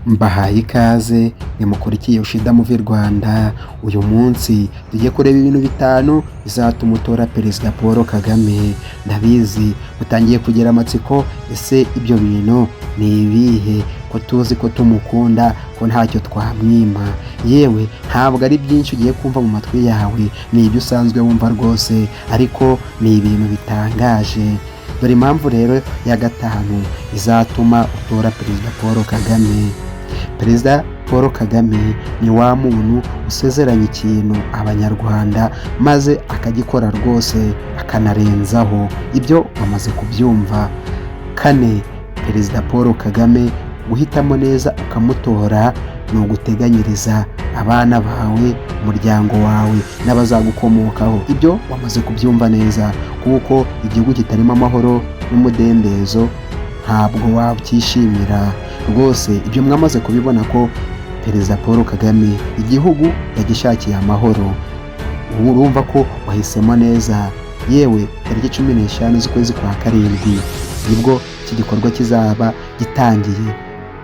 Mbahaye ikaze nimukurikiye Ushida Movie Rwanda. Uyu munsi tugiye kureba ibintu bitanu bizatuma utora Perezida Paul Kagame. Ndabizi utangiye kugira amatsiko, ese ibyo bintu ni ibihe? Ko tuzi ko tumukunda, ko ntacyo twamwima. Yewe ntabwo ari byinshi ugiye kumva mu matwi yawe, ni ibyo usanzwe wumva rwose, ariko ni ibintu bitangaje. Dore impamvu rero ya gatanu izatuma utora Perezida Paul Kagame. Perezida Paul Kagame ni wa muntu usezeranya ikintu abanyarwanda maze akagikora rwose akanarenzaho. Ibyo bamaze kubyumva. Kane, Perezida Paul Kagame guhitamo neza ukamutora ni uguteganyiriza abana bawe, umuryango wawe n'abazagukomokaho. Ibyo wamaze kubyumva neza, kuko igihugu kitarimo amahoro n'umudendezo ntabwo wabyishimira rwose. Ibyo mwamaze kubibona ko Perezida Paul Kagame igihugu yagishakiye amahoro. Ubu urumva ko wahisemo neza. Yewe tariki 15 z'ukwezi kwa karindwi nibwo iki gikorwa kizaba gitangiye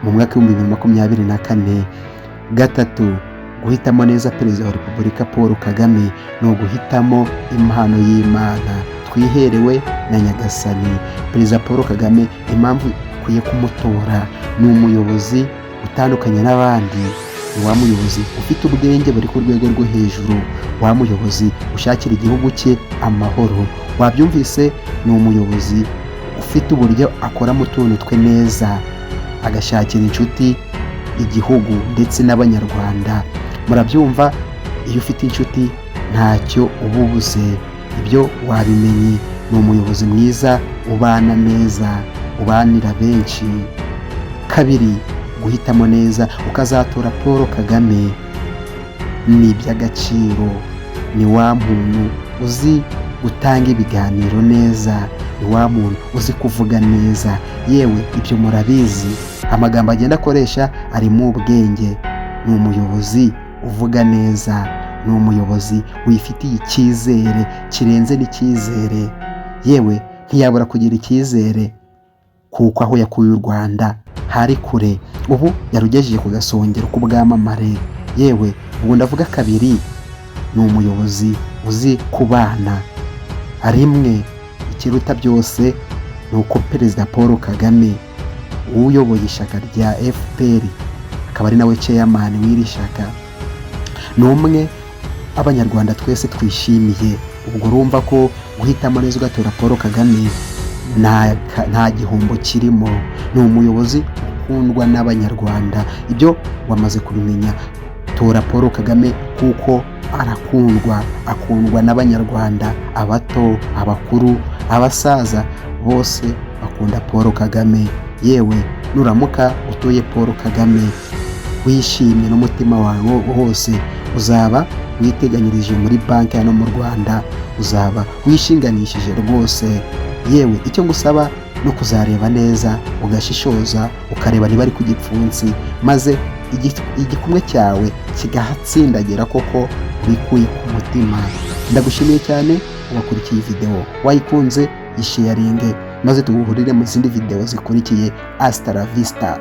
mu mwaka w'2024. Gatatu, guhitamo neza Perezida wa Repubulika Paul Kagame ni uguhitamo impano y'Imana twiherewe na Nyagasani. Perezida Paul Kagame impamvu ukwiye kumutora, ni umuyobozi utandukanye n'abandi. Ni wa muyobozi ufite ubwenge buri ku rwego rwo hejuru, wa muyobozi ushakira igihugu cye amahoro. Wabyumvise, ni umuyobozi ufite uburyo akora mu tuntu twe neza, agashakira inshuti igihugu ndetse n'abanyarwanda. Murabyumva, iyo ufite inshuti ntacyo uba ubuze. Ibyo wabimenye. Ni umuyobozi mwiza ubana neza, ubanira benshi. Kabiri, guhitamo neza ukazatora Paul Kagame ni iby'agaciro. Ni wa muntu uzi gutanga ibiganiro neza, ni wa muntu uzi kuvuga neza. Yewe ibyo murabizi, amagambo agenda akoresha arimo ubwenge. Ni umuyobozi uvuga neza, ni umuyobozi wifitiye icyizere kirenze n'icyizere. Yewe ntiyabura kugira icyizere, kuko aho yakuye u Rwanda hari kure, ubu yarugejeje ku gasongero k'ubwamamare. Yewe ubu ndavuga kabiri, ni umuyobozi uzi kubana. Rimwe, ikiruta byose ni uko Perezida Paul Kagame uyoboye ishyaka rya FPR akaba ari nawe chairman w'iri shyaka, ni umwe abanyarwanda twese twishimiye. Ubwo urumva ko guhitamo neza ugatora Paul Kagame nta gihombo kirimo. Ni umuyobozi ukundwa n'abanyarwanda. Ibyo wamaze kubimenya. Tora Paul Kagame kuko akundwa n'abanyarwanda, abato, abakuru, abasaza, bose bakunda Paul Kagame. Yewe nuramuka utoye Paul Kagame wishimye n'umutima wawe wose, uzaba witeganyirije muri banki hano mu Rwanda, uzaba wishinganishije rwose. Yewe icyo ngusaba no kuzareba neza, ugashishoza, ukareba niba ari ku gipfunsi, maze igikumwe cyawe kigahatsindagira koko wikuye ku mutima. Ndagushimiye cyane wakurikiye video, wayikunze yisharinge, maze tuguhurire mu zindi video zikurikiye. Hasta la vista.